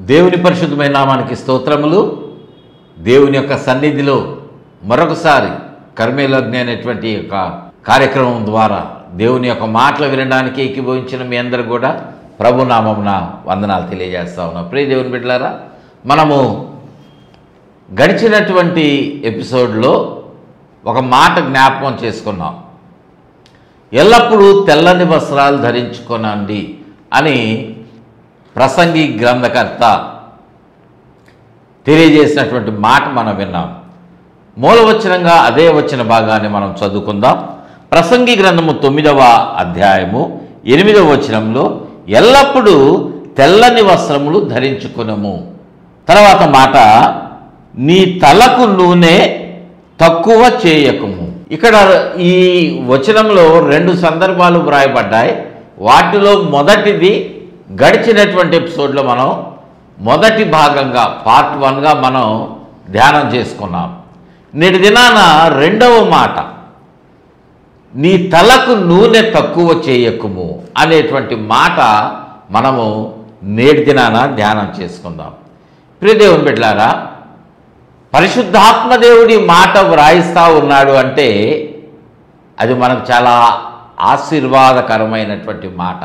దేవుని పరిశుద్ధమైన నామానికి స్తోత్రములు. దేవుని యొక్క సన్నిధిలో మరొకసారి కర్మేలజ్ఞ అనేటువంటి యొక్క కార్యక్రమం ద్వారా దేవుని యొక్క మాటలు వినడానికి ఏకీభవించిన మీ అందరూ కూడా ప్రభు నామమున వందనాలు తెలియజేస్తా ఉన్నాం. ప్రియ దేవుని బిడ్డలారా, మనము గడిచినటువంటి ఎపిసోడ్లో ఒక మాట జ్ఞాపకం చేసుకున్నాం. ఎల్లప్పుడూ తెల్లని వస్త్రాలు ధరించుకోనండి అని ప్రసంగి గ్రంథకర్త తెలియజేసినటువంటి మాట మనం విన్నాం. మూలవచనంగా అదే వచ్చిన భాగాన్ని మనం చదువుకుందాం. ప్రసంగి గ్రంథము 9వ అధ్యాయము 8వ వచనంలో ఎల్లప్పుడూ తెల్లని వస్త్రములు ధరించుకునము. తర్వాత మాట, నీ తలకు నూనె తక్కువ చేయకము. ఇక్కడ ఈ వచనంలో 2 సందర్భాలు వ్రాయబడ్డాయి. వాటిలో మొదటిది గడిచినటువంటి ఎపిసోడ్లో మనం మొదటి భాగంగా పార్ట్ 1గా మనం ధ్యానం చేసుకున్నాం. నేటి దినాన రెండవ మాట, నీ తలకు నూనె తక్కువ చేయకము అనేటువంటి మాట మనము నేటి దినాన ధ్యానం చేసుకుందాం. ప్రియదేవుని బిడ్డలారా, పరిశుద్ధాత్మ దేవుడి మాట వ్రాయిస్తూ ఉన్నాడు అంటే అది మనకు చాలా ఆశీర్వాదకరమైనటువంటి మాట.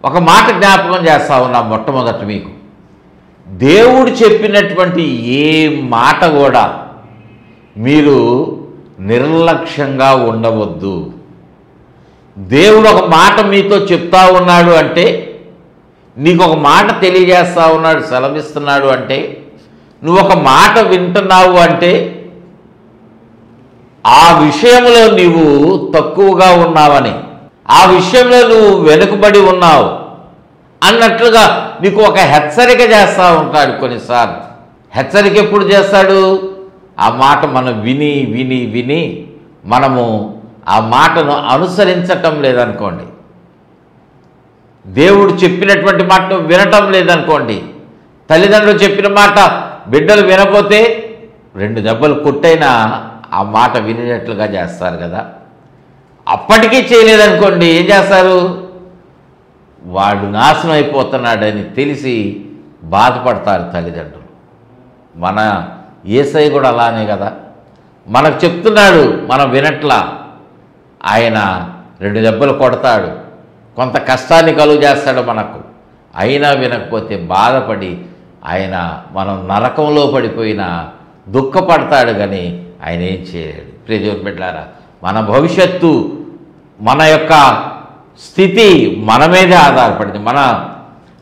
ఒక మాట జ్ఞాపకం చేస్తూ ఉన్నాం. మొట్టమొదటి మీకు దేవుడు చెప్పినటువంటి ఏ మాట కూడా మీరు నిర్లక్ష్యంగా ఉండవద్దు. దేవుడు ఒక మాట మీతో చెప్తా ఉన్నాడు అంటే, నీకు ఒక మాట తెలియజేస్తూ ఉన్నాడు, సెలవిస్తున్నాడు అంటే, నువ్వు ఒక మాట వింటున్నావు అంటే ఆ విషయంలో నీవు తక్కువగా ఉన్నావని, ఆ విషయంలో నువ్వు వెనుకబడి ఉన్నావు అన్నట్లుగా నీకు ఒక హెచ్చరిక చేస్తూ ఉంటాడు. కొన్నిసార్లు హెచ్చరిక ఎప్పుడు చేస్తాడు? ఆ మాట మనం విని విని విని మనము ఆ మాటను అనుసరించటం లేదనుకోండి, దేవుడు చెప్పినటువంటి మాటను వినటం లేదనుకోండి, తల్లిదండ్రులు చెప్పిన మాట బిడ్డలు వినపోతే 2 దెబ్బలు కొట్టైనా ఆ మాట వినేటట్లుగా చేస్తారు కదా. అప్పటికీ చేయలేదనుకోండి, ఏం చేస్తారు? వాడు నాశనం అయిపోతున్నాడని తెలిసి బాధపడతారు తల్లిదండ్రులు. మన యేసయ్య కూడా అలానే కదా, మనకు చెప్తున్నాడు, మనం వినట్లా, ఆయన 2 దెబ్బలు కొడతాడు, కొంత కష్టాన్ని కలుగు చేస్తాడు మనకు, అయినా వినకపోతే బాధపడి ఆయన మనం నరకంలో పడిపోయినా దుఃఖపడతాడు, కానీ ఆయన ఏం చేయలేడు. ప్రియదేవుని బిడ్డలారా, మన భవిష్యత్తు, మన యొక్క స్థితి మన మీదే ఆధారపడింది, మన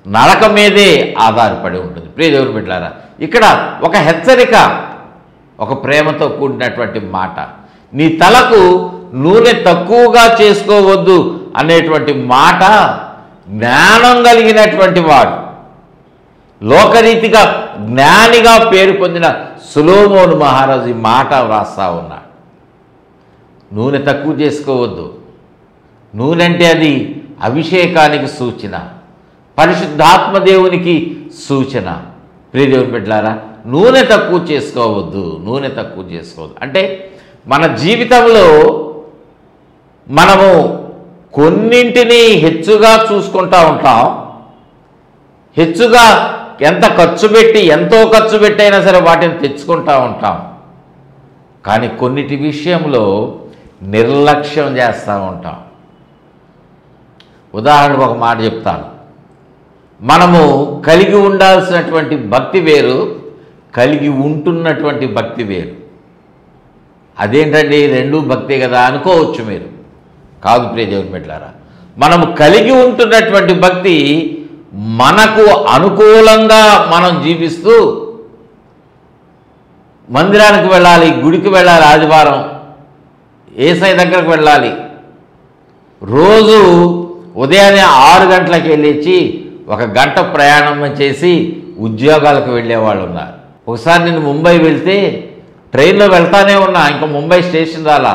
నరకం మీదే ఆధారపడి ఉంటుంది. ప్రియదేవుని బిడ్డలారా, ఇక్కడ ఒక హెచ్చరిక, ఒక ప్రేమతో కూడినటువంటి మాట, నీ తలకు నూనె తక్కువగా చేసుకోవద్దు అనేటువంటి మాట జ్ఞానం కలిగినటువంటి వాడు, లోకరీతిగా జ్ఞానిగా పేరు పొందిన సొలొమోను మహారాజు ఈ మాట వ్రాస్తా ఉన్నాడు. నూనె తక్కువ చేసుకోవద్దు. నూనె అంటే అది అభిషేకానికి సూచన, పరిశుద్ధాత్మ దేవునికి సూచన. ప్రియదేవుని బిడ్డలారా, నూనె తక్కువ చేసుకోవద్దు, నూనె తక్కువ చేసుకోవద్దు అంటే మన జీవితంలో మనము కొన్నింటిని హెచ్చుగా చూసుకుంటూ ఉంటాం, హెచ్చుగా ఎంత ఖర్చు పెట్టి, ఎంతో ఖర్చు పెట్టైనా సరే వాటిని తెచ్చుకుంటూ ఉంటాం. కానీ కొన్నిటి విషయంలో నిర్లక్ష్యం చేస్తూ ఉంటాం. ఉదాహరణకు ఒక మాట చెప్తాను. మనము కలిగి ఉండాల్సినటువంటి భక్తి వేరు, కలిగి ఉంటున్నటువంటి భక్తి వేరు. అదేంటండి, 2 భక్తే కదా అనుకోవచ్చు మీరు. కాదు ప్రియదేవుని బిడ్డలారా, మనము కలిగి ఉంటున్నటువంటి భక్తి మనకు అనుకూలంగా మనం జీవిస్తూ మందిరానికి వెళ్ళాలి, గుడికి వెళ్ళాలి, ఆదివారం యేసయ్య దగ్గరకు వెళ్ళాలి, రోజు ఉదయాన్నే 6 గంటలకు వెళ్ళి 1 గంట ప్రయాణం చేసి ఉద్యోగాలకు వెళ్ళేవాళ్ళు ఉన్నారు. ఒకసారి నేను ముంబై వెళ్తే ట్రైన్లో వెళ్తానే ఉన్నా, ఇంకా ముంబై స్టేషన్ రాలా,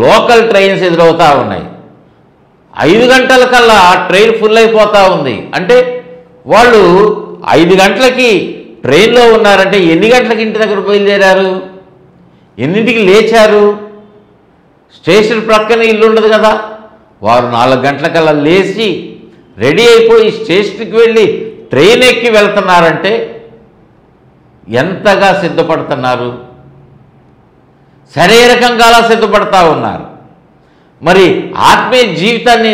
లోకల్ ట్రైన్స్ ఎదురవుతూ ఉన్నాయి. 5 గంటల కల్లా ట్రైన్ ఫుల్ అయిపోతూ ఉంది. అంటే వాళ్ళు 5 గంటలకి ట్రైన్లో ఉన్నారంటే ఎన్ని గంటలకి ఇంటి దగ్గర బయలుదేరారు, ఎన్నింటికి లేచారు? స్టేషన్ ప్రక్కన ఇల్లు ఉండదు కదా. వారు 4 గంటలకల్లా లేచి రెడీ అయిపోయి స్టేషన్కి వెళ్ళి ట్రైన్ ఎక్కి వెళ్తున్నారంటే ఎంతగా సిద్ధపడుతున్నారు, శారీరకంగా అలా సిద్ధపడతా ఉన్నారు. మరి ఆత్మీయ జీవితాన్ని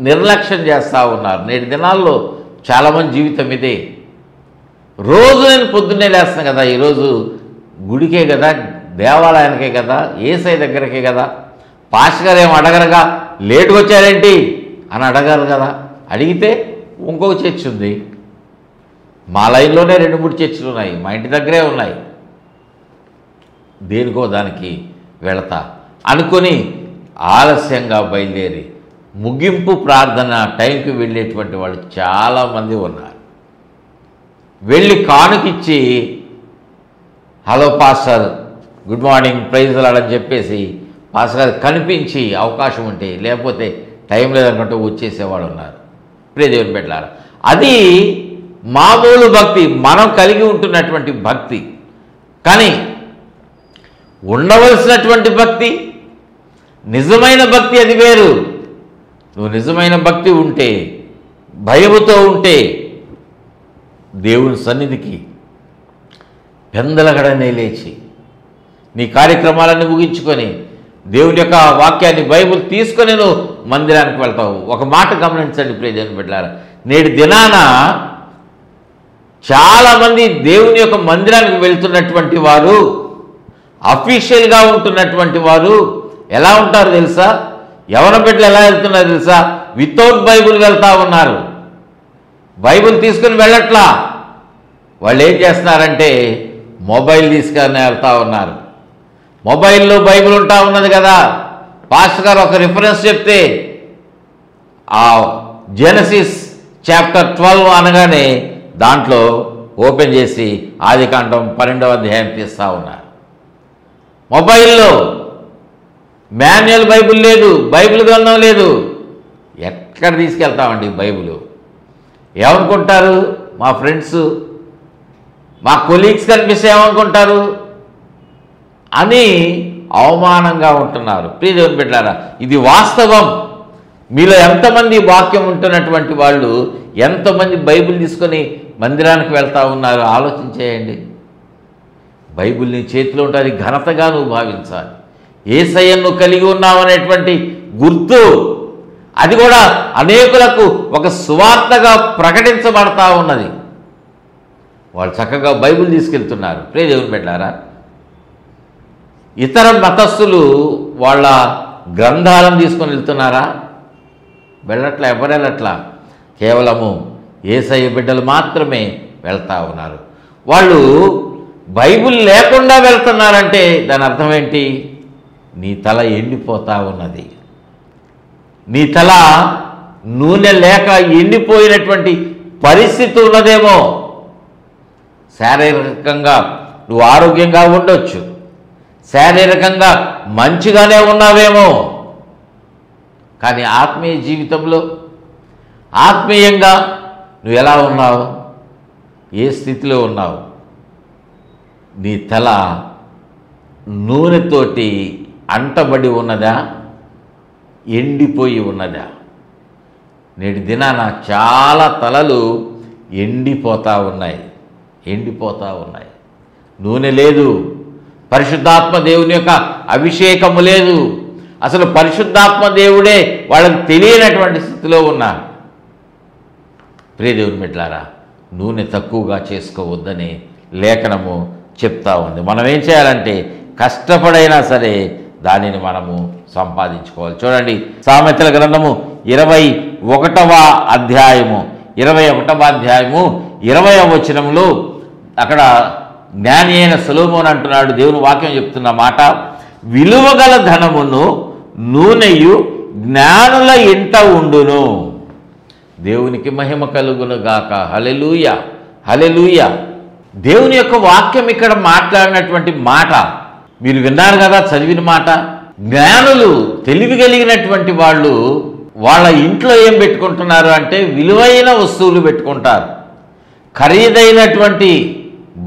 నిర్లక్ష్యం చేస్తూ ఉన్నారు. నేటి దినాల్లో చాలామంది జీవితం ఇదే. రోజు నేను పొద్దున్నే లేస్తాను కదా, ఈరోజు గుడికే కదా, దేవాలయానికే కదా, యేసయ్య దగ్గరకే కదా, పాస్టర్ గారు ఏం అడగరుగా, లేటుగా వచ్చారేంటి అని అడగారు కదా. అడిగితే ఇంకొక చర్చ్ ఉంది, మా లైన్లోనే 2-3 చర్చిలు ఉన్నాయి, మా ఇంటి దగ్గరే ఉన్నాయి, దేనికో దానికి వెళతా అనుకొని ఆలస్యంగా బయలుదేరి ముగింపు ప్రార్థన టైంకి వెళ్ళేటువంటి వాళ్ళు చాలామంది ఉన్నారు. వెళ్ళి కానుకిచ్చి hello pastor good morning praise lord అని చెప్పేసి పాస్టర్ గారు కనిపించి అవకాశం ఉంటే, లేకపోతే టైం లేదనుకుంటే వచ్చేసేవాళ్ళు ఉన్నారు. ప్రియ దేవుని బిడ్డలారా, అది మామూలు భక్తి, మనం కలిగి ఉంటున్నటువంటి భక్తి. కానీ ఉండవలసినటువంటి భక్తి, నిజమైన భక్తి అది వేరు. నువ్వు నిజమైన భక్తి ఉంటే, భయముతో ఉంటే దేవుని సన్నిధికి పెందలగడనే లేచి నీ కార్యక్రమాలన్నీ ముగించుకొని దేవుని యొక్క వాక్యాన్ని బైబిల్ తీసుకొని నువ్వు మందిరానికి వెళ్తావు. ఒక మాట గమనించండి ప్రియ దేవుని బిడ్డలారా, నేటి దినాన చాలామంది దేవుని యొక్క మందిరానికి వెళ్తున్నటువంటి వారు, అఫీషియల్గా ఉంటున్నటువంటి వారు ఎలా ఉంటారు తెలుసా? యవన బిడ్డలు ఎలా వెళ్తున్నారు తెలుసా? వితౌట్ బైబిల్ వెళ్తూ ఉన్నారు. బైబిల్ తీసుకుని వెళ్ళట్లా. వాళ్ళు ఏం చేస్తున్నారంటే మొబైల్ తీసుకొని వెళ్తూ ఉన్నారు. మొబైల్లో బైబిల్ ఉంటా ఉన్నది కదా, పాస్టర్ గారు ఒక రిఫరెన్స్ చెప్తే ఆ జెనసిస్ చాప్టర్ 12 అనగానే దాంట్లో ఓపెన్ చేసి ఆదికాండం 12వ అధ్యాయం తీస్తూ ఉన్నారు. మొబైల్లో మాన్యువల్ బైబిల్ లేదు, బైబిల్ గ్రంథం లేదు. ఎక్కడ తీసుకెళ్తామండి బైబిల్? ఏమనుకుంటారు మా ఫ్రెండ్స్, మా కొలీగ్స్ కనిపిస్తే ఏమనుకుంటారు అని అవమానంగా ఉంటున్నారు. ప్రియ దేవుని బిడ్డలారా, ఇది వాస్తవం. మీలో ఎంతమంది వాక్యం ఉంటున్నటువంటి వాళ్ళు, ఎంతమంది బైబిల్ తీసుకొని మందిరానికి వెళ్తూ ఉన్నారు ఆలోచించేయండి. బైబిల్ నీ చేతిలో ఉంటుంది, ఘనతగా నువ్వు భావించాలి. యేసయ్యను కలిగి ఉన్నావనేటువంటి గుర్తు, అది కూడా అనేకులకు ఒక సువార్తగా ప్రకటించబడతా ఉన్నది. వాళ్ళు చక్కగా బైబిల్ తీసుకెళ్తున్నారు. ప్రియ దేవుని బిడ్డలారా, ఇతర మతస్థులు వాళ్ళ గ్రంథాలను తీసుకొని వెళ్తున్నారా? వెళ్ళట్లా, ఎవరు వెళ్ళట్లా. కేవలము యేసయ్య బిడ్డలు మాత్రమే వెళ్తూ ఉన్నారు. వాళ్ళు బైబిల్ లేకుండా వెళ్తున్నారంటే దాని అర్థం ఏంటి? నీ తల ఎండిపోతూ ఉన్నది. నీ తల నూనె లేక ఎండిపోయినటువంటి పరిస్థితి ఉన్నదేమో. శారీరకంగా నువ్వు ఆరోగ్యంగా ఉండొచ్చు, శారీరకంగా మంచిగానే ఉన్నావేమో, కానీ ఆత్మీయ జీవితంలో ఆత్మీయంగా నువ్వు ఎలా ఉన్నావు? ఏ స్థితిలో ఉన్నావు? నీ తల నూనెతోటి అంటబడి ఉన్నదా, ఎండిపోయి ఉన్నదా? నేటి దినాన చాలా తలలు ఎండిపోతూ ఉన్నాయి. నూనె లేదు, పరిశుద్ధాత్మ దేవుని యొక్క అభిషేకము లేదు. అసలు పరిశుద్ధాత్మ దేవుడే వాళ్ళకి తెలియనటువంటి స్థితిలో ఉన్నారు. ప్రియ దేవుని బిడ్డలారా, నూనె తక్కువగా చేసుకోవద్దని లేఖనము చెప్తా ఉంది. మనం ఏం చేయాలంటే కష్టపడైనా సరే దానిని మనము సంపాదించుకోవాలి. చూడండి, సామెతల గ్రంథము 21వ అధ్యాయము 20వ వచనంలో అక్కడ జ్ఞాని అయిన సొలొమోను అంటున్నాడు, దేవుని వాక్యం చెప్తున్న మాట, విలువగల ధనమును నూనెయు జ్ఞానుల ఇంట ఉండును. దేవునికి మహిమ కలుగును గాక. హల్లెలూయా, హల్లెలూయా. దేవుని యొక్క వాక్యం ఇక్కడ మాట్లాడినటువంటి మాట మీరు విన్నారు కదా, చదివిన మాట. జ్ఞానులు, తెలివి కలిగినటువంటి వాళ్ళు వాళ్ళ ఇంట్లో ఏం పెట్టుకుంటున్నారు అంటే విలువైన వస్తువులు పెట్టుకుంటారు, ఖరీదైనటువంటి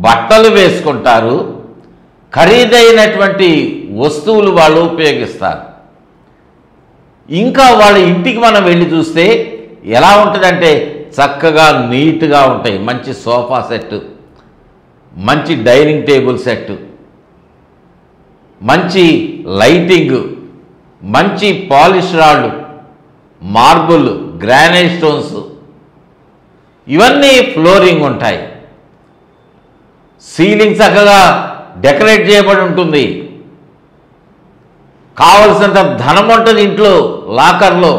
బట్టలు వేసుకుంటారు, ఖరీదైనటువంటి వస్తువులు వాళ్ళు ఉపయోగిస్తారు. ఇంకా వాళ్ళ ఇంటికి మనం వెళ్ళి చూస్తే ఎలా ఉంటుందంటే చక్కగా నీట్గా ఉంటాయి. మంచి సోఫా సెట్, మంచి డైనింగ్ టేబుల్ సెట్, మంచి లైటింగ్, మంచి పాలిష్ రాళ్ళు, మార్బుల్, గ్రానైట్ స్టోన్స్, ఇవన్నీ ఫ్లోరింగ్ ఉంటాయి. సీలింగ్ చక్కగా డెకరేట్ చేయబడి ఉంటుంది. కావలసినంత ధనం ఉంటుంది ఇంట్లో. లాకర్లో,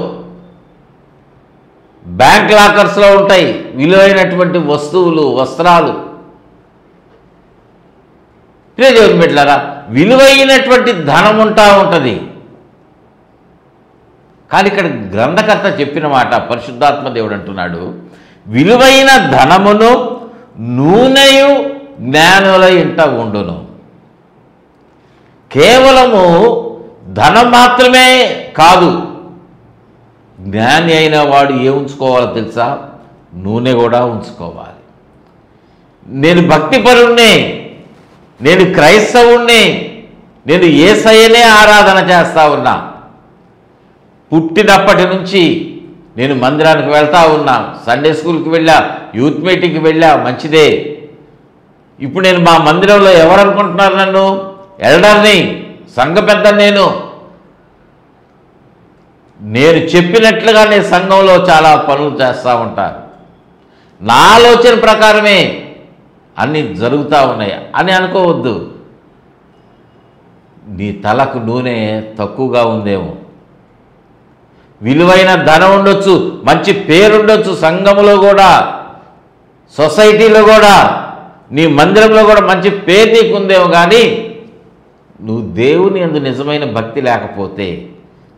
బ్యాంక్ లాకర్స్లో ఉంటాయి విలువైనటువంటి వస్తువులు, వస్త్రాలు. దేవుని బిడ్డలారా, విలువైనటువంటి ధనం ఉంటుంది. కానీ ఇక్కడ గ్రంథకర్త చెప్పిన మాట, పరిశుద్ధాత్మ దేవుడు అంటున్నాడు, విలువైన ధనమును నూనెయు జ్ఞానుల ఇంట ఉండును. కేవలము ధనం మాత్రమే కాదు, జ్ఞాని అయిన వాడు ఏ ఉంచుకోవాలో తెలుసా? నూనె కూడా ఉంచుకోవాలి. నేను భక్తిపరుణ్ణి, నేను క్రైస్తవుణ్ణి, నేను యేసయ్యనే ఆరాధన చేస్తా ఉన్నా, పుట్టినప్పటి నుంచి నేను మందిరానికి వెళ్తా ఉన్నా, సండే స్కూల్కి వెళ్ళా, యూత్ మీటింగ్కి వెళ్ళా, మంచిదే. ఇప్పుడు నేను మా మందిరంలో ఎవరు అనుకుంటున్నారు? నన్ను ఎల్డర్ని, సంఘ పెద్ద. నేను చెప్పినట్లుగా నేను సంఘంలో చాలా పనులు చేస్తూ ఉంటాను, నా ఆలోచన ప్రకారమే అన్నీ జరుగుతూ ఉన్నాయి అని అనుకోవద్దు. నీ తలకు నూనె తక్కువగా ఉందేమో. విలువైన ధనం ఉండొచ్చు, మంచి పేరుండొచ్చు, సంఘములో కూడా, సొసైటీలో కూడా, నీ మందిరంలో కూడా మంచి పేరు నీకుందేమో. కానీ నువ్వు దేవుని యందు నిజమైన భక్తి లేకపోతే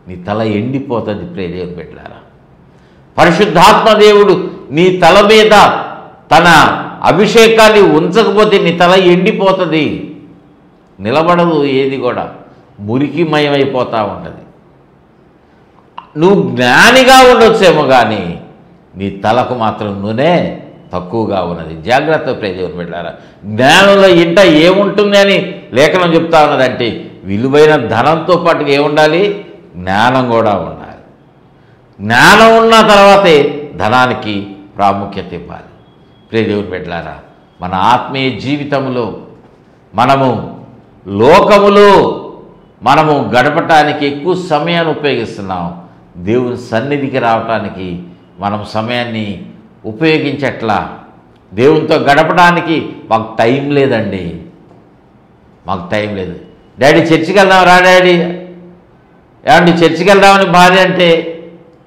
నీ తల ఎండిపోతుంది. దేవుని బిడ్డలారా, పరిశుద్ధాత్మ దేవుడు నీ తల మీద తన అభిషేకాన్ని ఉంచకపోతే నీ తల ఎండిపోతుంది, నిలబడదు, ఏది కూడా మురికిమయమైపోతూ ఉంటుంది. నువ్వు జ్ఞానిగా ఉండొచ్చేమో కానీ నీ తలకు మాత్రం నూనె తక్కువగా ఉన్నది. జాగ్రత్త దేవుని బిడ్డలారా. జ్ఞానుల ఇంట ఏముంటుంది అని లేఖనం చెప్తా ఉన్నదంటే, విలువైన ధనంతో పాటు ఏముండాలి? జ్ఞానం కూడా ఉండాలి. జ్ఞానం ఉన్న తర్వాతే ధనానికి ప్రాముఖ్యత ఇవ్వాలి. దేవుని బిడ్డలారా, మన ఆత్మీయ జీవితంలో మనము లోకములో మనము గడపటానికి ఎక్కువ సమయాన్ని ఉపయోగిస్తున్నాం. దేవుని సన్నిధికి రావటానికి మనం సమయాన్ని ఉపయోగించట్లా. దేవునితో గడపడానికి మాకు టైం లేదండి, మాకు టైం లేదు. డాడీ చర్చికి వెళ్దాం రా డాడీ, ఏమండి చర్చికి వెళ్దామని భార్య అంటే,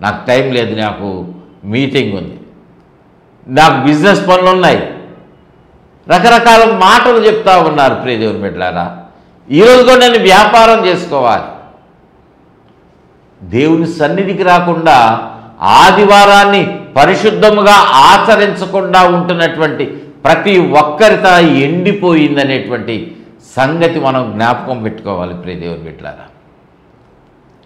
నాకు టైం లేదు, నాకు మీటింగ్ ఉంది, నాకు బిజినెస్ పనులు ఉన్నాయి, రకరకాల మాటలు చెప్తా ఉన్నారు. దేవుని బిడ్డలారా, ఈరోజు కూడా నేను వ్యాపారం చేసుకోవాలి. దేవుని సన్నిధికి రాకుండా ఆదివారాన్ని పరిశుద్ధముగా ఆచరించకుండా ఉంటున్నటువంటి ప్రతి ఒక్కరి తల ఎండిపోయిందనేటువంటి సంగతి మనం జ్ఞాపకం పెట్టుకోవాలి. దేవుని బిడ్డలారా,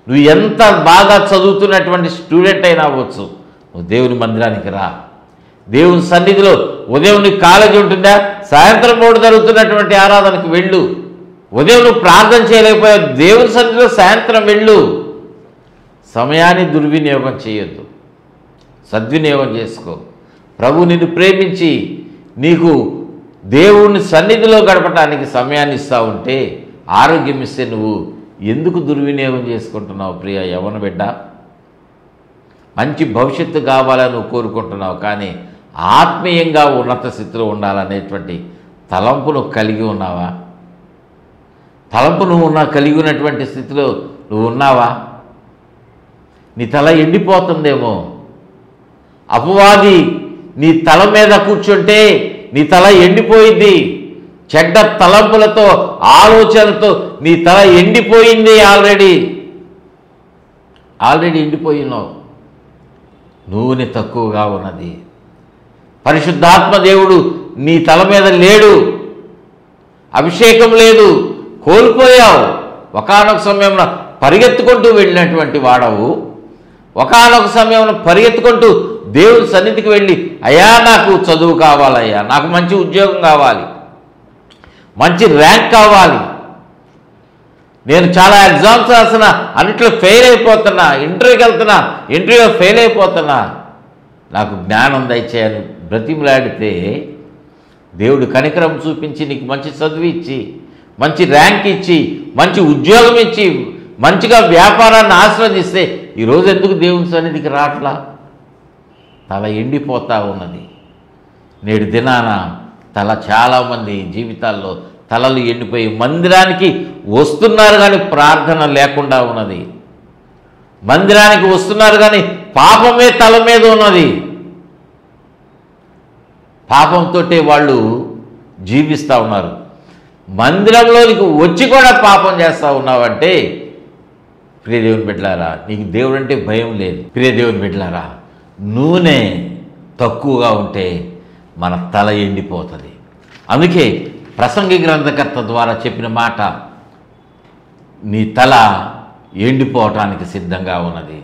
నువ్వు ఎంత బాగా చదువుతున్నటువంటి స్టూడెంట్ అయినా అవ్వచ్చు, నువ్వు దేవుని మందిరానికి రా. దేవుని సన్నిధిలో ఉదయం నీకు కాలేజీ ఉంటుందా, సాయంత్రం పూట జరుగుతున్నటువంటి ఆరాధనకు వెళ్ళు. ఉదయం నువ్వు ప్రార్థన చేయలేకపోయావు, దేవుని సన్నిధిలో సాయంత్రం వెళ్ళు. సమయాన్ని దుర్వినియోగం చేయొద్దు, సద్వినియోగం చేసుకో. ప్రభు నిన్ను ప్రేమించి నీకు దేవుని సన్నిధిలో గడపడానికి సమయాన్ని ఇస్తా ఉంటే, ఆరోగ్యం ఇస్తే నువ్వు ఎందుకు దుర్వినియోగం చేసుకుంటున్నావు? ప్రియ యవ్వన బిడ్డ, మంచి భవిష్యత్తు కావాలని నువ్వు కోరుకుంటున్నావు, కానీ ఆత్మీయంగా ఉన్నత స్థితిలో ఉండాలనేటువంటి తలంపు నువ్వు కలిగి ఉన్నావా? తలంపు నువ్వు కలిగి ఉన్నటువంటి స్థితిలో నువ్వు ఉన్నావా? నీ తల ఎండిపోతుందేమో. అపవాది నీ తల మీద కూర్చుంటే నీ తల ఎండిపోయింది. చెడ్డ తలంపులతో, ఆలోచనలతో నీ తల ఎండిపోయింది. ఆల్రెడీ ఎండిపోయినావు. నూనె తక్కువగా ఉన్నది. పరిశుద్ధాత్మ దేవుడు నీ తల మీద లేడు, అభిషేకం లేదు, కోల్పోయావు. ఒకానొక సమయంలో పరిగెత్తుకుంటూ వెళ్ళినటువంటి వాడవు. ఒకానొక సమయంలో పరిగెత్తుకుంటూ దేవుని సన్నిధికి వెళ్ళి, అయ్యా నాకు చదువు కావాలయ్యా, నాకు మంచి ఉద్యోగం కావాలి, మంచి ర్యాంక్ కావాలి, నేను చాలా ఎగ్జామ్స్ రాసిన, అన్నిట్లో ఫెయిల్ అయిపోతున్నా, ఇంటర్వ్యూకి వెళ్తున్నా, ఇంటర్వ్యూలో ఫెయిల్ అయిపోతున్నా. నాకు జ్ఞానం దయచేయని బ్రతిమలాడితే దేవుడు కనికరం చూపించి నీకు మంచి చదువు ఇచ్చి, మంచి ర్యాంక్ ఇచ్చి, మంచి ఉద్యోగం ఇచ్చి, మంచిగా వ్యాపారాన్ని ఆస్వాదిస్తే ఈరోజు ఎందుకు దేవుని సన్నిధికి రావట్లా? తల ఎండిపోతూ ఉన్నది. నేడు దినాన తల చాలామంది జీవితాల్లో తలలు ఎండిపోయి మందిరానికి వస్తున్నారు కానీ ప్రార్థన లేకుండా ఉన్నది. మందిరానికి వస్తున్నారు కానీ పాపమే తల మీద ఉన్నది. పాపంతో వాళ్ళు జీవిస్తూ ఉన్నారు. మందిరంలోనికి వచ్చి కూడా పాపం చేస్తూ ఉన్నావంటే ప్రియ దేవుని బిడ్డలారా, నీకు దేవుడు అంటే భయం లేదు. ప్రియ దేవుని బిడ్డలారా, నూనె తక్కువగా ఉంటే మన తల ఎండిపోతుంది. అందుకే ప్రసంగి గ్రంథకర్త ద్వారా చెప్పిన మాట, నీ తల ఎండిపోవటానికి సిద్ధంగా ఉన్నది,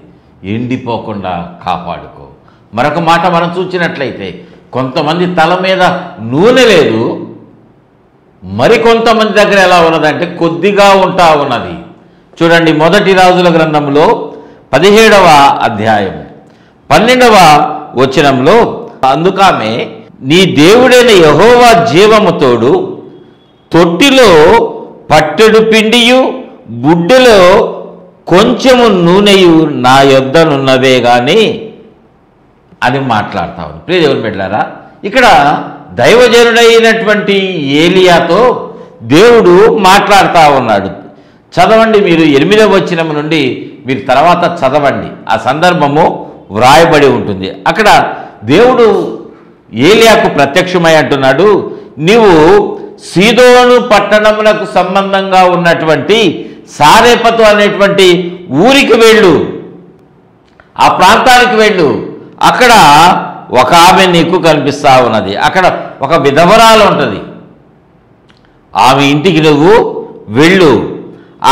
ఎండిపోకుండా కాపాడుకో. మరొక మాట మనం చూసినట్లయితే కొంతమంది తల మీద నూనె లేదు, మరికొంతమంది దగ్గర ఎలా ఉన్నదంటే కొద్దిగా ఉంటా ఉన్నది. చూడండి, మొదటి రాజుల గ్రంథంలో 17వ అధ్యాయం 12వ వచనంలో, అందుకామె నీ దేవుడైన యెహోవా జీవము తోడు, తొట్టిలో పట్టెడు పిండియు బుడ్డెలో కొంచెము నూనెయు నా యొద్దనున్నవే కానీ అని మాట్లాడతా ఉంది. ప్రియ దేవుని బిడ్డలారా, ఇక్కడ దైవజనుడైనటువంటి ఏలియాతో దేవుడు మాట్లాడుతూ ఉన్నాడు. చదవండి, మీరు 8వ వచనం నుండి మీరు తర్వాత చదవండి, ఆ సందర్భము వ్రాయబడి ఉంటుంది. అక్కడ దేవుడు ఏలియాకు ప్రత్యక్షమై అంటున్నాడు, నీవు సీదోను పట్టణమునకు సంబంధంగా ఉన్నటువంటి సారేపతు అనేటువంటి ఊరికి వెళ్ళు, ఆ ప్రాంతానికి వెళ్ళు. అక్కడ ఒక ఆమె నీకు కనిపిస్తూ ఉన్నది. అక్కడ ఒక విధవరాలు ఉంటుంది. ఆమె ఇంటికి నువ్వు వెళ్ళు,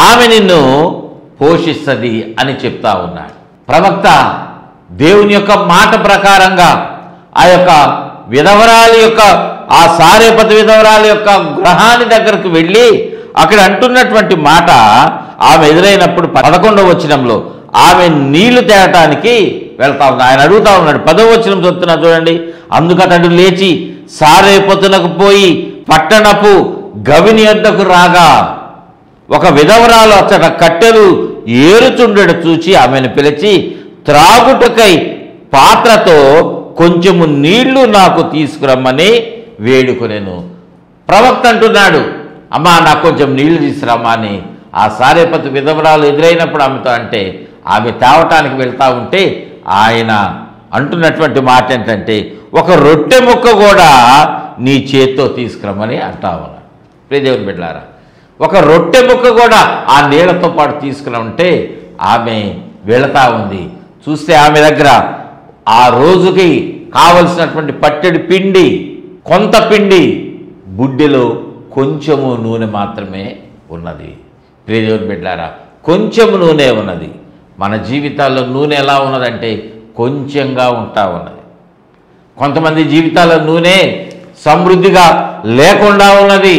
ఆమె నిన్ను పోషిస్తుంది అని చెప్తా ఉన్నాడు ప్రవక్త. దేవుని యొక్క మాట ప్రకారంగా ఆ యొక్క విధవరాలి యొక్క, ఆ సారేపతి విధవరాలి యొక్క గృహాన్ని దగ్గరకు వెళ్ళి అక్కడ అంటున్నటువంటి మాట, ఆమె ఎదురైనప్పుడు 11వ వచనంలో ఆమె నీళ్లు తేవటానికి వెళ్తా ఉంది. ఆయన అడుగుతా ఉన్నాడు. 10వ వచనం చెప్తున్నా చూడండి, అందుకతడు లేచి సారేపతునకు పోయి పట్టణపు గవిని యొద్దకు రాగా ఒక విధవరాలు అచ్చట కట్టెలు ఏరుచుండెడు చూచి ఆమెను పిలిచి, త్రాగుటకై పాత్రతో కొంచెము నీళ్లు నాకు తీసుకురమ్మని వేడుకొనెను. ప్రవక్త అంటున్నాడు, అమ్మా నాకు కొంచెం నీళ్లు తీసుకురమ్మా అని ఆ సారేపతి విధవరాలు ఎదురైనప్పుడు ఆమెతో అంటే, ఆమె తేవటానికి వెళ్తూ ఉంటే ఆయన అంటున్నటువంటి మాట ఏంటంటే, ఒక రొట్టె ముక్క కూడా నీ చేత్తో తీసుకురమ్మని అంటా ఉన్నాడు. ప్రియ దేవుని బిడ్డలారా, ఒక రొట్టె ముక్క కూడా ఆ నీళ్లతో పాటు తీసుకురమంటే ఆమె వెళతా ఉంది. చూస్తే ఆమె దగ్గర ఆ రోజుకి కావలసినటువంటి పట్టెడు పిండి, కొంత పిండి, బుడ్డెలో కొంచెము నూనె మాత్రమే ఉన్నది. ప్రియ దేవుని బిడ్డలారా, కొంచెము నూనె ఉన్నది. మన జీవితాల్లో నూనె ఎలా ఉన్నదంటే కొంచెంగా ఉంటా ఉన్నది. కొంతమంది జీవితాల్లో నూనె సమృద్ధిగా లేకుండా ఉన్నది,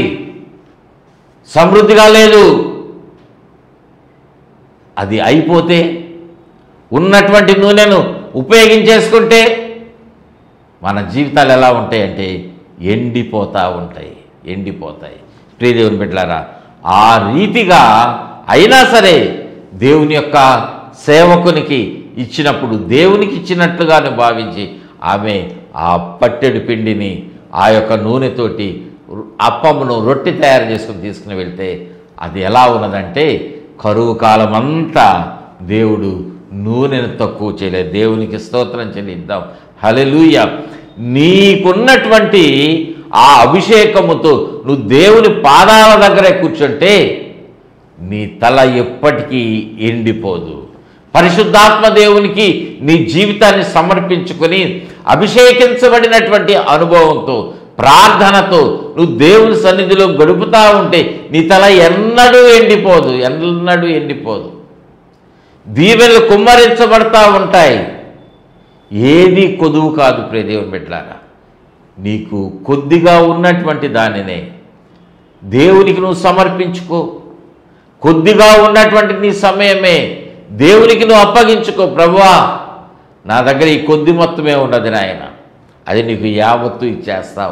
సమృద్ధిగా లేదు. అది అయిపోతే ఉన్నటువంటి నూనెను ఉపయోగించేసుకుంటే మన జీవితాలు ఎలా ఉంటాయంటే ఎండిపోతూ ఉంటాయి, ఎండిపోతాయి. ప్రియ దేవుని బిడ్డలారా, ఆ రీతిగా అయినా సరే దేవుని యొక్క సేవకునికి ఇచ్చినప్పుడు దేవునికి ఇచ్చినట్లుగానే భావించి ఆమె ఆ పట్టెడు పిండిని ఆ యొక్క నూనెతోటి అప్పమును రొట్టె తయారు చేసుకుని తీసుకుని వెళ్తే అది ఎలా ఉన్నదంటే కరువు కాలం అంతా దేవుడు నూనెను తక్కువ చేయలేదు. దేవునికి స్తోత్రం చెల్లిద్దాం. హల్లెలూయా. నీకున్నటువంటి ఆ అభిషేకముతో నువ్వు దేవుని పాదాల దగ్గరే కూర్చుంటే నీ తల ఎప్పటికీ ఎండిపోదు. పరిశుద్ధాత్మ దేవునికి నీ జీవితాన్ని సమర్పించుకొని అభిషేకించబడినటువంటి అనుభవంతో, ప్రార్థనతో నువ్వు దేవుని సన్నిధిలో గడుపుతూ ఉంటే నీ తల ఎన్నడూ ఎండిపోదు, ఎన్నడూ ఎండిపోదు. దీవెనలు కుమ్మరించబడతా ఉంటాయి, ఏది కొదువు కాదు. ప్రియ దేవుని బిడ్డలారా, నీకు కొద్దిగా ఉన్నటువంటి దానినే దేవునికి నువ్వు సమర్పించుకో. కొద్దిగా ఉన్నటువంటి నీ సమయమే దేవునికి నువ్వు అప్పగించుకో. ప్రభువా, నా దగ్గర ఈ కొద్ది మొత్తమే ఉన్నది నాయన, అది నీకు యావత్తు ఇచ్చేస్తా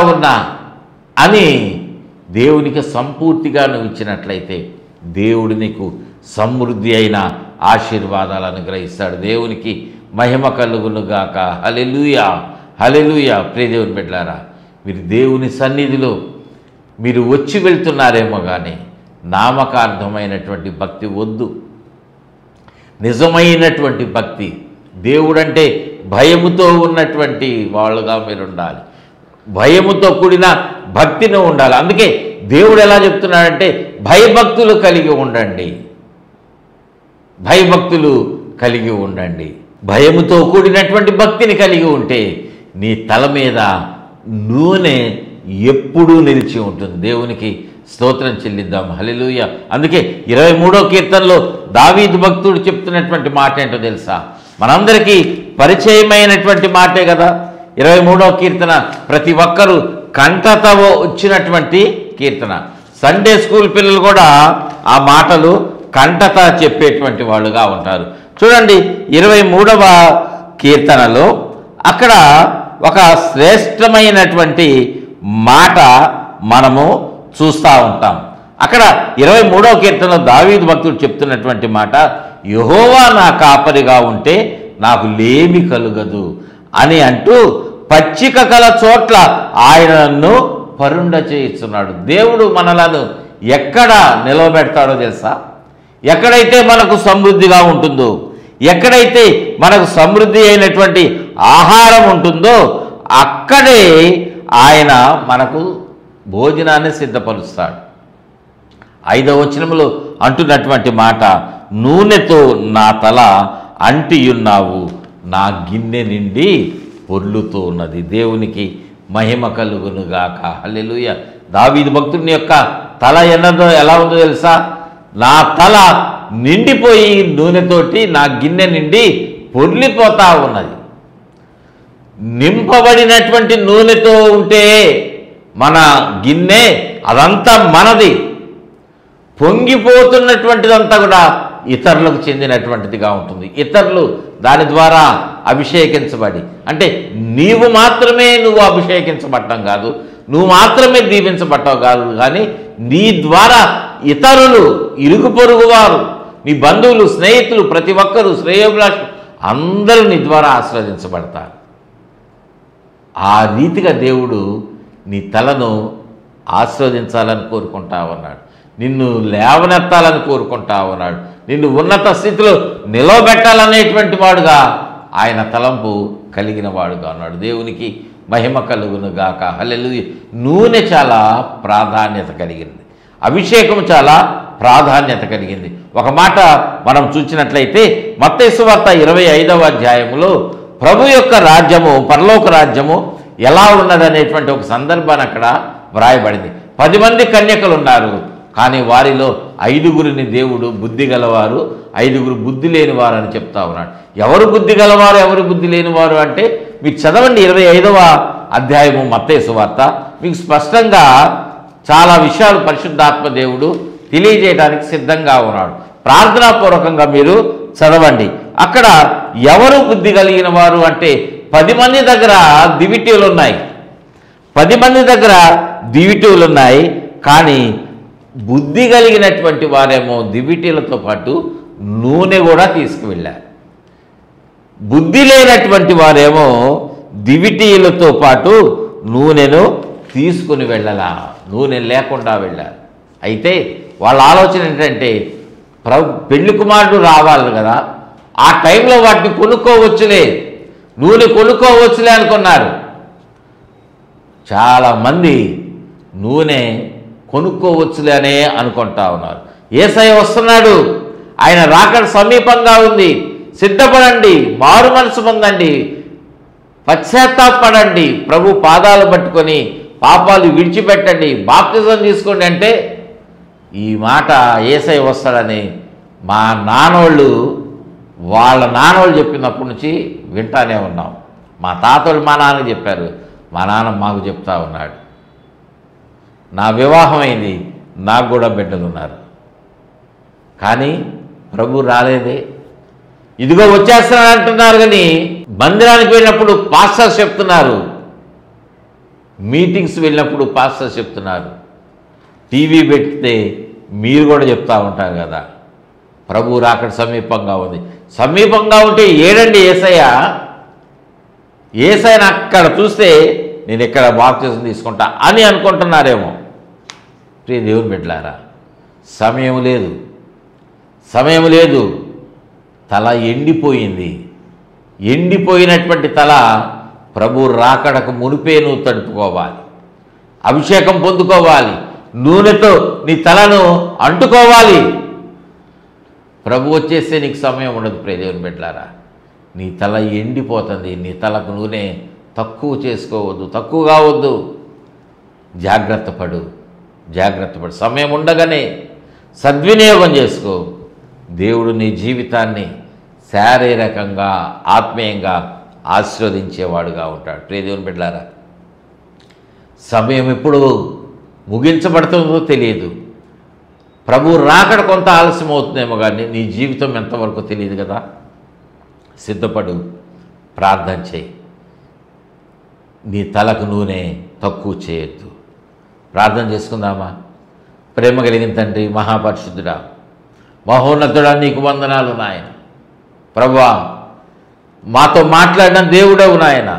ఉన్నా అని దేవునికి సంపూర్తిగా నువ్వు ఇచ్చినట్లయితే దేవుడు నీకు సమృద్ధి అయిన ఆశీర్వాదాలు అనుగ్రహిస్తాడు. దేవునికి మహిమ కలుగునుగాక. హల్లెలూయా, హల్లెలూయా. ప్రియ దేవుని బిడ్డలారా, మీరు దేవుని సన్నిధిలో మీరు వచ్చి వెళ్తున్నారేమో కానీ నామకార్థమైనటువంటి భక్తి వద్దు. నిజమైనటువంటి భక్తి, దేవుడంటే భయముతో ఉన్నటువంటి వాళ్ళుగా మీరు ఉండాలి. భయముతో కూడిన భక్తిని ఉండాలి. అందుకే దేవుడు ఎలా చెప్తున్నాడంటే భయభక్తులు కలిగి ఉండండి, భయభక్తులు కలిగి ఉండండి. భయముతో కూడినటువంటి భక్తిని కలిగి ఉంటే నీ తల మీద నూనె ఎప్పుడూ నిలిచి ఉంటుంది. దేవునికి స్తోత్రం చెల్లిద్దాం. హల్లెలూయా. అందుకే 23వ కీర్తనలో దావీదు భక్తుడు చెప్తున్నటువంటి మాట ఏంటో తెలుసా? మనందరికీ పరిచయమైనటువంటి మాటే కదా 23వ కీర్తన. ప్రతి ఒక్కరూ కంఠత వచ్చినటువంటి కీర్తన. సండే స్కూల్ పిల్లలు కూడా ఆ మాటలు కంఠత చెప్పేటువంటి వాళ్ళుగా ఉంటారు. చూడండి 23వ కీర్తనలో అక్కడ ఒక శ్రేష్టమైనటువంటి మాట మనము చూస్తూ ఉంటాం. అక్కడ 23వ కీర్తనలో దావీదు భక్తుడు చెప్తున్నటువంటి మాట, యెహోవా నా కాపరిగా ఉంటే నాకు లేమి కలుగదు అని అంటూ పచ్చిక కల చోట్ల ఆయన నన్ను పరుండ చేయిస్తున్నాడు. దేవుడు మనలను ఎక్కడ నిలవబెడతాడో తెలుసా? ఎక్కడైతే మనకు సమృద్ధిగా ఉంటుందో, ఎక్కడైతే మనకు సమృద్ధి అయినటువంటి ఆహారం ఉంటుందో అక్కడే ఆయన మనకు భోజనాన్ని సిద్ధపరుస్తాడు. 5వ వచనంలో అంటున్నటువంటి మాట, నూనెతో నా తల అంటియున్నావు, నా గిన్నె నిండి పొర్లుతూ ఉన్నది. దేవునికి మహిమ కలుగునుగాక. హల్లెలూయా. దావీదు భక్తుని యొక్క తల ఎలా ఉందో తెలుసా? నా తల నిండిపోయి నూనెతోటి నా గిన్నె నిండి పొర్లిపోతా ఉన్నది. నింపబడినటువంటి నూనెతో ఉంటే మన గిన్నె అదంతా మనది. పొంగిపోతున్నటువంటిదంతా కూడా ఇతరులకు చెందినటువంటిదిగా ఉంటుంది. ఇతరులు దాని ద్వారా అభిషేకించబడి, అంటే నీవు మాత్రమే అభిషేకించబడటం కాదు, నువ్వు మాత్రమే దీవించబడటం కాదు, కానీ నీ ద్వారా ఇతరులు, ఇరుగు పొరుగు వారు, నీ బంధువులు, స్నేహితులు, ప్రతి ఒక్కరూ, శ్రేయోభిలాషులు అందరూ నీ ద్వారా ఆశీర్వదించబడతారు. ఆ రీతిగా దేవుడు నీ తలను ఆశీర్వదించాలని కోరుకుంటా ఉన్నాడు. నిన్ను లేవనెత్తాలని కోరుకుంటా ఉన్నాడు. నిన్ను ఉన్నత స్థితిలో నిలవబెట్టాలనేటువంటి వాడుగా ఆయన తలంపు కలిగిన వాడుగా ఉన్నాడు. దేవునికి మహిమ కలుగునుగాక. హల్లెలూయా. నూనె చాలా ప్రాధాన్యత కలిగింది, అభిషేకం చాలా ప్రాధాన్యత కలిగింది. ఒక మాట మనం చూసినట్లయితే మత్తయి సువార్త 25వ అధ్యాయంలో ప్రభు యొక్క రాజ్యము, పరలోక రాజ్యము ఎలా ఉన్నదనేటువంటి ఒక సందర్భాన్ని అక్కడ వ్రాయబడింది. 10 మంది కన్యకలు ఉన్నారు, కానీ వారిలో 5గురిని దేవుడు బుద్ధి గలవారు, 5గురు బుద్ధి లేనివారు అని చెప్తా ఉన్నాడు. ఎవరు బుద్ధి గలవారు, ఎవరు బుద్ధి లేనివారు అంటే మీకు చదవండి 25వ అధ్యాయము మత్తయి సువార్త. మీకు స్పష్టంగా చాలా విషయాలు పరిశుద్ధాత్మ దేవుడు తెలియజేయడానికి సిద్ధంగా ఉన్నాడు. ప్రార్థనాపూర్వకంగా మీరు చదవండి. అక్కడ ఎవరు బుద్ధి కలిగిన వారు అంటే 10 మంది దగ్గర దివిటీలు ఉన్నాయి, 10 మంది దగ్గర దివిటీలు ఉన్నాయి, కానీ బుద్ధి కలిగినటువంటి వారేమో దివిటీలతో పాటు నూనె కూడా తీసుకువెళ్ళారు. బుద్ధి లేనటువంటి వారేమో దివిటీలతో పాటు నూనెను తీసుకుని వెళ్ళాలా, నూనె లేకుండా వెళ్ళారు. అయితే వాళ్ళ ఆలోచన ఏంటంటే పెళ్లి కుమారుడు రావాలి కదా, ఆ టైంలో వాటిని కొనుక్కోవచ్చులే, నూనె కొనుక్కోవచ్చులే అనుకున్నారు. చాలామంది నూనె కొనుక్కోవచ్చులే అనే అనుకుంటా ఉన్నారు. యేసయ్య వస్తున్నాడు, ఆయన రాకడ సమీపంగా ఉంది, సిద్ధపడండి, మారు మనసు పొందండి, పశ్చాత్తాపడండి, ప్రభు పాదాలు పట్టుకొని పాపాలు విడిచిపెట్టండి, బాప్తిజం తీసుకోండి అంటే ఈ మాట యేసయ్య వస్తాడని మా నాన్నోళ్ళు, వాళ్ళ నాన్నోళ్ళు చెప్పినప్పటి నుంచి వింటానే ఉన్నాం. మా తాతోళ్ళు మా నాన్న చెప్పారు, మా నాన్న మాకు చెప్తా ఉన్నాడు. నా వివాహం అయింది, నాకు కూడా బిడ్డలు ఉన్నారు, కానీ ప్రభు రాలేదే. ఇదిగో వచ్చేస్తానని అంటున్నారు, కానీ మందిరానికి వెళ్ళినప్పుడు పాస్టర్స్ చెప్తున్నారు, మీటింగ్స్ వెళ్ళినప్పుడు పాస్టర్స్ చెప్తున్నారు, టీవీ పెడితే మీరు కూడా చెప్తూ ఉంటారు కదా, ప్రభు రాకడ సమీపంగా ఉంది. సమీపంగా ఉంటే ఏడండి యేసయ్య? యేసయ్యను అక్కడ చూస్తే నేను ఇక్కడ బాప్తిసం తీసుకుంటా అని అనుకుంటున్నారేమో. ప్రియ దేవుని బిడ్డలారా, సమయం లేదు, సమయం లేదు. తల ఎండిపోయింది. ఎండిపోయినటువంటి తల ప్రభు రాకడకు మునిపే నువ్వు తడుపుకోవాలి, అభిషేకం పొందుకోవాలి, నూనెతో నీ తలను అంటుకోవాలి. ప్రభు వచ్చేస్తే నీకు సమయం ఉండదు. ప్రియ దేవుని బిడ్డలారా, నీ తల ఎండిపోతుంది. నీ తలకు నూనె తక్కువ చేసుకోవద్దు, తక్కువ కావద్దు. జాగ్రత్త పడు. సమయం ఉండగానే సద్వినియోగం చేసుకో. దేవుడు నీ జీవితాన్ని శారీరకంగా ఆత్మీయంగా ఆశీర్వదించేవాడుగా ఉంటాడు. ప్రియ దేవుని బిడ్డలారా, సమయం ఎప్పుడు ముగించబడుతుందో తెలియదు. ప్రభు రాకడ కొంత ఆలస్యం అవుతుందేమో, కానీ నీ జీవితం ఎంతవరకు తెలియదు కదా. సిద్ధపడు, ప్రార్థన చేయి. నీ తలకు నూనె తక్కువ చేయొద్దు. ప్రార్థన చేసుకుందామా? ప్రేమ కలిగిన తండ్రి, మహాపరిశుద్ధుడా, మహోన్నతుడా, నీకు వందనాలు నాయన. ప్రభువా, మాతో మాట్లాడిన దేవుడవు నాయన.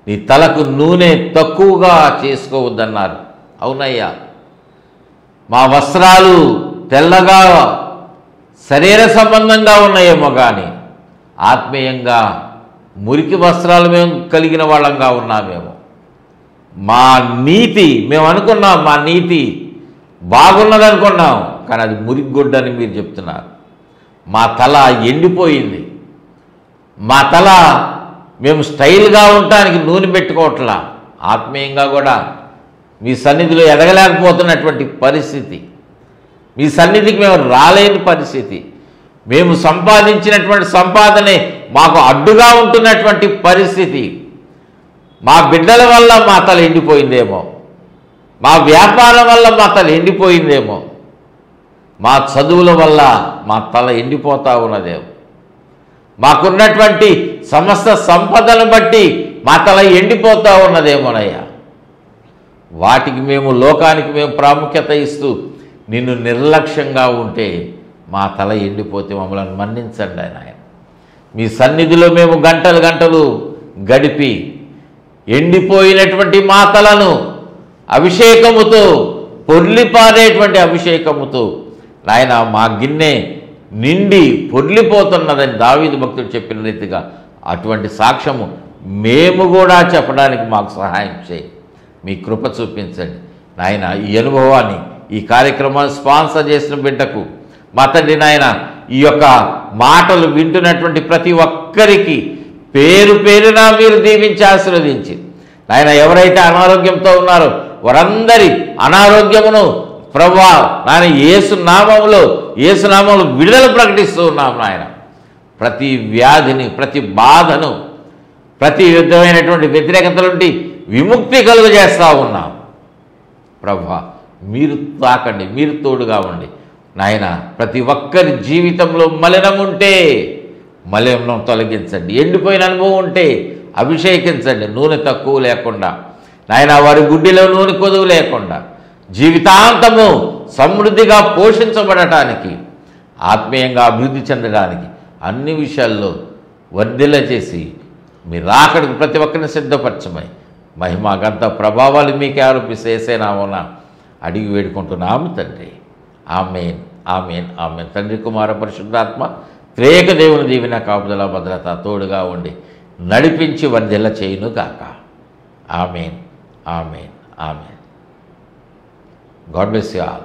నీ తలకు నూనె తక్కువగా చేసుకోవద్దన్నారు. అవునయ్యా, మా వస్త్రాలు తెల్లగా శరీర సంబంధంగా ఉన్నాయేమో, కానీ ఆత్మీయంగా మురికి వస్త్రాలు మేము కలిగిన వాళ్ళంగా ఉన్నామేమో. మా నీతి మేము అనుకున్నాం, మా నీతి బాగున్నదనుకున్నాం, కానీ అది మురిగొడ్డని మీరు చెప్తున్నారు. మా తల ఎండిపోయింది. మా తల మేము స్టైల్గా ఉండటానికి నూనె పెట్టుకోవట్లా. ఆత్మీయంగా కూడా మీ సన్నిధిలో ఎదగలేకపోతున్నటువంటి పరిస్థితి, మీ సన్నిధికి మేము రాలేని పరిస్థితి, మేము సంపాదించినటువంటి సంపాదనే మాకు అడ్డుగా ఉంటున్నటువంటి పరిస్థితి. మా బిడ్డల వల్ల మా తల ఎండిపోయిందేమో, మా వ్యాపారం వల్ల మా తల ఎండిపోయిందేమో, మా చదువుల వల్ల మా తల ఎండిపోతూ ఉన్నదేమో, మాకున్నటువంటి సమస్త సంపదను బట్టి మా తల ఎండిపోతూ ఉన్నదేమోనయ్యా. వాటికి మేము, లోకానికి మేము ప్రాముఖ్యత ఇస్తూ నిన్ను నిర్లక్ష్యంగా ఉంటే మా తల ఎండిపోతే మమ్మల్ని మన్నించండి ఆయన. మీ సన్నిధిలో మేము గంటలు గంటలు గడిపి ఎండిపోయినటువంటి మా తలను అభిషేకముతో, పొర్లిపారేటువంటి అభిషేకముతో నాయన మా గిన్నె నిండి పొర్లిపోతున్నదని దావీదు భక్తుడు చెప్పిన రీతిగా అటువంటి సాక్ష్యము మేము కూడా చెప్పడానికి మాకు సహాయం చేయి. మీ కృప చూపించండి నాయన. ఈ అనుభవాన్ని, ఈ కార్యక్రమాన్ని స్పాన్సర్ చేసిన బిడ్డకు మా తండ్రి నాయన, ఈ యొక్క మాటలు వింటున్నటువంటి ప్రతి ఒక్కరికి పేరు పేరున మీరు దీవించి ఆశీర్వదించి నాయన, ఎవరైతే అనారోగ్యంతో ఉన్నారో వారందరి అనారోగ్యమును ప్రభువా నాయన యేసునామములో విడుదల ప్రకటిస్తూ ఉన్నాం నాయన. ప్రతి వ్యాధిని, ప్రతి బాధను, ప్రతి విధమైనటువంటి వ్యతిరేకత నుండి విముక్తి కలుగజేస్తూ ఉన్నాం. ప్రభువా మీరు తాకండి, మీరు తోడుగా ఉండి నాయన. ప్రతి ఒక్కరి జీవితంలో మలినం ఉంటే మలినం తొలగించండి. ఎండిపోయిన అనుభవం ఉంటే అభిషేకించండి. నూనె తక్కువ లేకుండా నాయన, వారి గుడ్డిలో నూనె కొదువు లేకుండా జీవితాంతము సమృద్ధిగా పోషించబడటానికి, ఆత్మీయంగా అభివృద్ధి చెందడానికి అన్ని విషయాల్లో వర్ధిల్ల చేసి మీరు రాకడికి ప్రతి ఒక్కరిని సిద్ధపరచమై మహిమ గంత ప్రభావాలు మీకే ఆరోపిస్తే ఏసేనామోన అడిగి వేడుకుంటున్నాము తండ్రి. ఆమేన్, ఆమేన్, ఆమేన్. తండ్రి, కుమార, పరిశుద్ధాత్మ త్రేక దేవుని దీవెన, కాపుదల, భద్రత తోడుగా ఉండి నడిపించి వర్ధిల్ల చేయును గాక. Amen, amen, amen. God bless you all.